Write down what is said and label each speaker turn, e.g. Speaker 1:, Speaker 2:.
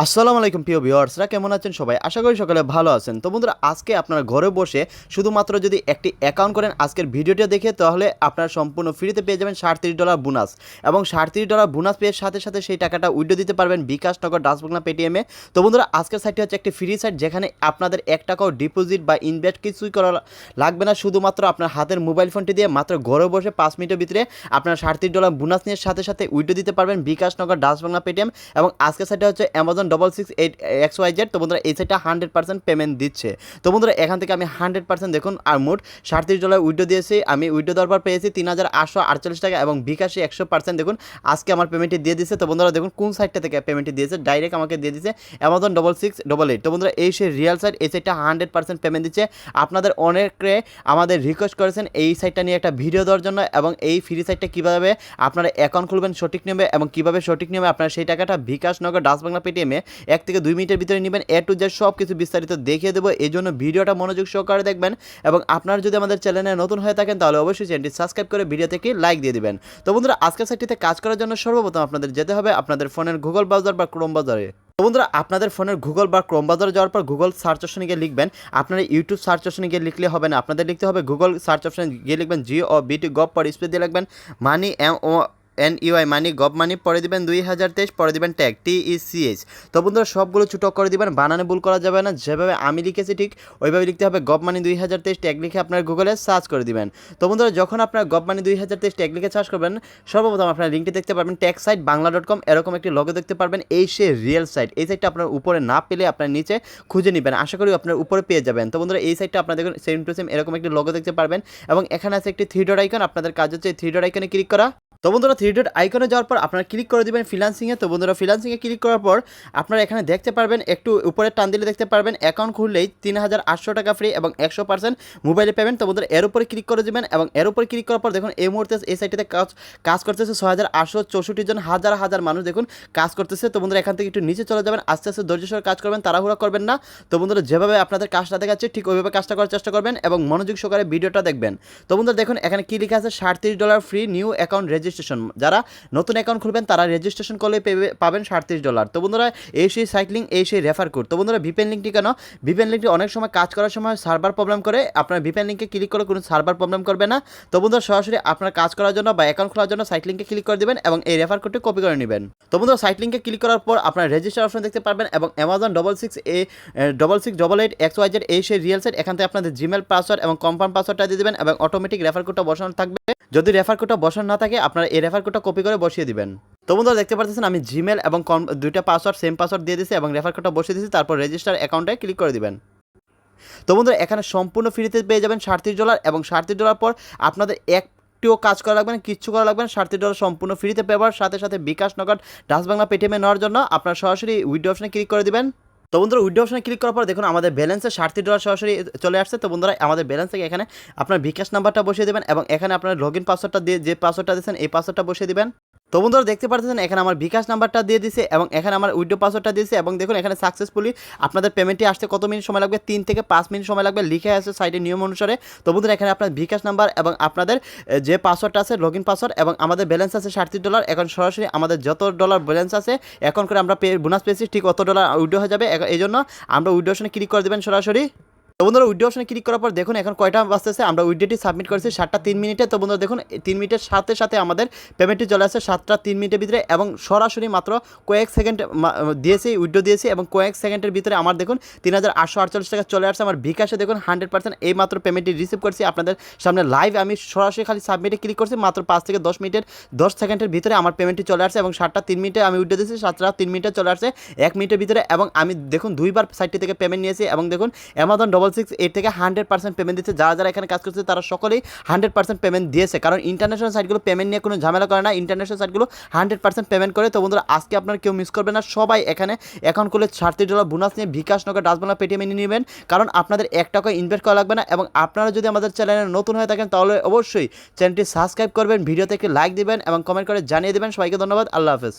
Speaker 1: আসসালামু আলাইকুম প্রিয় ভিউয়ার্সরা, কেমন আছেন সবাই? আশা করি সকলে ভালো আছেন। তো বন্ধুরা, আজকে আপনারা ঘরে বসে শুধুমাত্র যদি একটি অ্যাকাউন্ট করেন আজকের ভিডিওটা দেখে, তাহলে আপনারা সম্পূর্ণ ফ্রিতে পেয়ে যাবেন $37 বোনাস। এবং $37 বোনাস পেয়ে সাথে সাথে সেই টাকাটা উইথড্র দিতে পারবেন বিকাশ, নগদ, ডাচ বাংলা, পেটিএমে। তো বন্ধুরা, আজকের সাইটটি হচ্ছে একটি ফ্রি সাইট, যেখানে আপনাদের এক টাকাও ডিপোজিট বা ইনভেস্ট কিছুই করা লাগবে না। শুধুমাত্র আপনার হাতের মোবাইল ফোনটি দিয়ে মাত্র ঘরে বসে 5 মিনিটের ভিতরে আপনারা $37 বোনাস নিয়ে সাথে সাথে উইথড্র দিতে পারবেন বিকাশ, নগদ, ডাচ বাংলা, পেটিএম। এবং আজকের সাইটটা হচ্ছে Amazon 668XYZ। তো বন্ধুরা, এই সাইটটা 100% পেমেন্ট দিচ্ছে। তো বন্ধুরা, এখান থেকে আমি 100% দেখুন আর মোট $37 উইথড্র দিয়েছি। আমি উইথড্র দেওয়ার পর পেয়েছি 3848 টাকা এবং বিকাশে 100% দেখুন আজকে আমার পেমেন্টটি দিয়ে দিচ্ছে। তো বন্ধুরা, দেখুন কোন সাইটটা থেকে পেমেন্টটি দিয়েছে, ডাইরেক্ট আমাকে দিয়ে দিচ্ছে Amazon 668। তো বন্ধুরা, এই সেই রিয়েল সাইট, এই সাইটটা 100% পেমেন্ট দিচ্ছে। আপনাদের অনেকে আমাদের রিকোয়েস্ট করেছেন এই সাইটটা নিয়ে একটা ভিডিও দেওয়ার জন্য, এবং এই ফ্রি সাইটটা কীভাবে আপনারা অ্যাকাউন্ট খুলবেন সঠিক নিয়মে, এবং কীভাবে সঠিক নিয়মে আপনারা সেই টাকাটা বিকাশ, নগদ, ডাচ বাংলা, পেটিএমে 1 থেকে 2 মিনিটের ভিতরে নেবেন। এ টু জেড সব কিছু বিস্তারিত দেখিয়ে দেবো। এই জন্য ভিডিওটা মনোযোগ সহকারে দেখবেন। এবং আপনারা যদি আমাদের চ্যানেলে নতুন হয়ে থাকেন, তাহলে অবশ্যই চ্যানেলটি সাবস্ক্রাইব করে ভিডিওতে একটি লাইক দিয়ে দিবেন। তো বন্ধুরা, আজকের সাইটটিতে কাজ করার জন্য সর্বপ্রথম আপনাদের যেতে হবে আপনাদের ফোনের গুগল ব্রাউজার বা ক্রোম ব্রাউজারে। তো বন্ধুরা, আপনাদের ফোনের গুগল বা ক্রোম ব্রাউজারে যাওয়ার পর গুগল সার্চ অপশনে গিয়ে লিখবেন। আপনারা ইউটিউব সার্চ অপশনে গিয়ে লিখলে হবে না, আপনাদের লিখতে হবে গুগল সার্চ অপশনে গিয়ে লিখবেন GOBT গভ, পর স্পেস দিয়ে লিখবেন মানি MONEY মানি, গভ মানি, পরে দিবেন 2023, পরে দিবেন ট্যাগ TECH। তো বন্ধুরা, সবগুলো ছোটো করে দিবেন, বানানে ভুল করা যাবে না। যেভাবে আমি লিখেছি ঠিক ওইভাবে লিখতে হবে। গভ মানি 2023 ট্যাগ লিখে আপনার গুগলে সার্চ করে দিবেন। তো বন্ধুরা, যখন আপনার গভ মানি 2023 ট্যাগ লিখে সার্চ করবেন, সর্বপ্রথম আপনার লিঙ্কটি দেখতে পারবেন ট্যাগ সাইট বাংলা.com, এরকম একটি লোগো দেখতে পারবেন। এই সে রিয়েল সাইট। এই সাইটটা আপনার উপরে না পেলে আপনার নিচে খুঁজে নেবেন, আশা করি আপনার উপরে পেয়ে যাবেন। তো বন্ধুরা, এই সাইটটা আপনার দেখুন সেম টু সেম এরকম একটি লোগো দেখতে পারবেন, এবং এখানে আছে একটি 3 ডট আইকন। আপনাদের কাজ হচ্ছে 3 ডট আইকনে ক্লিক করা। তো বন্ধুরা, 3 ডট আইকনে যাওয়ার পর আপনারা ক্লিক করে দেবেন ফ্রিল্যান্সিংয়ে। তো বন্ধুরা, ফ্রিল্যান্সিংয়ে ক্লিক করার পর আপনারা এখানে দেখতে পারবেন, একটু উপরে টান দিলে দেখতে পারবেন অ্যাকাউন্ট খুললেই 3800 টাকা ফ্রি এবং 100% মোবাইলে পেমেন্ট। তো বন্ধুরা, এর উপরে ক্লিক করে দেবেন, এবং এর উপরে ক্লিক করার পর দেখুন এই মুহূর্তে এই সাইটটিতে কাজ করতেছে 6864 জন, হাজার হাজার মানুষ দেখুন কাজ করতেছে। তো বন্ধুরা, এখান থেকে একটু নিচে চলে যাবেন, আস্তে আস্তে ধৈর্য সহকারে কাজ করবেন, তাড়াহুড়া করবেন না। তো বন্ধুরা, যেভাবে আপনাদের কাজটা দেখাচ্ছে ঠিক ওইভাবে কাজটা করার চেষ্টা করবেন এবং মনোযোগ সহকারে ভিডিওটা দেখবেন। তো বন্ধুরা, দেখুন এখানে কি লেখা আছে, $37 ফ্রি নিউ অ্যাকাউন্ট রেজিস্ট্রেশন। যারা নতুন অ্যাকাউন্ট খুলবেন তারা রেজিস্ট্রেশন করলে পাবেন $37। তো বন্ধুরা, এই সেই সাইক্লিং, এই সেই রেফার কোড। তো বন্ধুরা, ভিপিএন লিঙ্কটি কেন, ভিপিএন লিঙ্কটি অনেক সময় কাজ করার সময় সার্ভার প্রবলেম করে। আপনার ভিপিএন লিঙ্কে ক্লিক করে কোনো সার্ভার প্রবলেম করবে না। তো বন্ধুরা, সরাসরি আপনার কাজ করার জন্য বা অ্যাকাউন্ট খোলার জন্য সাইট লিঙ্কে ক্লিক করে দেবেন এবং এই রেফার কোডটি কপি করে নেবেন। তো বন্ধুরা, সাইট লিঙ্কে ক্লিক করার পর আপনার রেজিস্টার অপশন দেখতে পারবেন, এবং Amazon 668XYZ এই সেই রিয়েল সাইট। এখান থেকে আপনাদের জিমেল পাসওয়ার্ড এবং কনফার্ম পাসওয়ার্ডটা দিয়ে দেবেন, এবং অটোমেটিক রেফার কোডটা বসানো থাকবে। যদি রেফার কোডটা বসানো না থাকে, আপনারা এই রেফার কোডটা কপি করে বসিয়ে দিবেন। তো বন্ধুরা, দেখতে পাচ্ছেন আমি জিমেল এবং দুইটা পাসওয়ার্ড সেম পাসওয়ার্ড দিয়ে দিয়েছি এবং রেফার কোডটা বসিয়ে দিয়েছি। তারপর রেজিস্টার অ্যাকাউন্টে ক্লিক করে দিবেন। তো বন্ধুরা, এখানে সম্পূর্ণ ফ্রিতে পেয়ে যাবেন $37, এবং $37 পর আপনাদের একটিও কাজ করা লাগবে না, কিচ্ছু করা লাগবে না। $37 সম্পূর্ণ ফ্রিতে পেবার সাথে সাথে বিকাশ, নগদ, ডাচ বাংলা, পেটিএমে নেওয়ার জন্য আপনারা সরাসরি উইথড্র অপশনে ক্লিক করে দিবেন। তো বন্ধুরা, উইথড্র অপশনে ক্লিক করার পর দেখুন আমাদের ব্যালেন্সে $37 সরাসরি চলে আসছে। তো বন্ধুরা, আমাদের ব্যালেন্স থেকে এখানে আপনার বিকাশ নাম্বারটা বসিয়ে দেবেন, এবং এখানে আপনার লগইন পাসওয়ার্ডটা দিয়ে যে পাসওয়ার্ডটা দিয়েছেন এই পাসওয়ার্ডটা বসিয়ে দিবেন। তো বন্ধুরা, দেখতে পাচ্ছেন এখানে আমার বিকাশ নাম্বারটা দিয়ে দিয়েছে, এবং এখানে আমার উইথড্র পাসওয়ার্ডটা দিয়েছে, এবং দেখুন এখানে সাকসেসফুলি আপনাদের পেমেন্টটি আসতে কত মিনিট সময় লাগবে, 3 থেকে 5 মিনিট সময় লাগবে, লিখে আছে সাইটের নিয়ম অনুসারে। তো বন্ধুরা, এখানে আপনার বিকাশ নাম্বার এবং আপনাদের যে পাসওয়ার্ডটা আছে লগইন পাসওয়ার্ড, এবং আমাদের ব্যালেন্স আছে $37। এখন সরাসরি আমাদের যত ডলার ব্যালেন্স আছে এখন করে আমরা বোনাস পেয়েছি ঠিক অত ডলার উইথড্র হয়ে যাবে। এই জন্য আমরা উইথড্র অপশনে ক্লিক করে দেবেন সরাসরি। তো বন্ধুরা, উইথড্র অপশনে ক্লিক করার পর দেখুন এখন কয়টা বাজতেছে, আমরা উইথড্রটি সাবমিট করেছি 7টা 3 মিনিটে। তো বন্ধুরা, দেখুন 3 মিনিটের সাথে সাথে আমাদের পেমেন্টটি চলে আসছে 7টা 3 মিনিটের ভিতরে, এবং সরাসরি মাত্র কয়েক সেকেন্ড দিয়েছি, উইথড্র দিয়েছি, এবং কয়েক সেকেন্ডের ভিতরে আমার দেখুন 3848 টাকা চলে আসছে। আমার বিকাশে দেখুন 100% এই মাত্র পেমেন্টটি রিসিভ করছি আপনাদের সামনে লাইভ। আমি সরাসরি খালি সাবমিটে ক্লিক করছি, মাত্র 5 থেকে 10 সেকেন্ডের ভিতরে আমার পেমেন্টটি চলে আসছে, এবং 7টা 3 মিনিটে আমি উইথড্র দিয়েছি, 7টা 3 মিনিটে চলে আসছে 1 মিনিটের ভিতরে। এবং আমি দেখুন 2বার সাইটটি থেকে পেমেন্ট নিয়েছি, এবং দেখুন Amazon 668 থেকে 100% পেমেন্ট দিচ্ছে। যারা এখানে কাজ করছে তারা সকলেই 100% পেমেন্ট দিয়েছে, কারণ ইন্টারন্যাশনাল সাইটগুলো পেমেন্ট নিয়ে কোনো ঝামেলা করে না, ইন্টারন্যাশনাল সাইটগুলো 100% পেমেন্ট করে। তো বন্ধুরা, আজকে আপনারা কেউ মিস করবে না, সবাই এখানে অ্যাকাউন্ট খুলে $37 বোনাস নিয়ে বিকাশ, নগদ, ডাচ বাংলা, পেটিএমে নিয়ে নেবেন, কারণ আপনাদের 1 টাকা ইনভেস্ট করা লাগবে না। এবং আপনারা যদি আমাদের চ্যানেলে নতুন হয়ে থাকেন তাহলে অবশ্যই চ্যানেলটি সাবস্ক্রাইব করবেন, ভিডিওতে একটি লাইক দিবেন এবং কমেন্ট করে জানিয়ে দেবেন। সবাইকে ধন্যবাদ, আল্লাহ হাফেজ।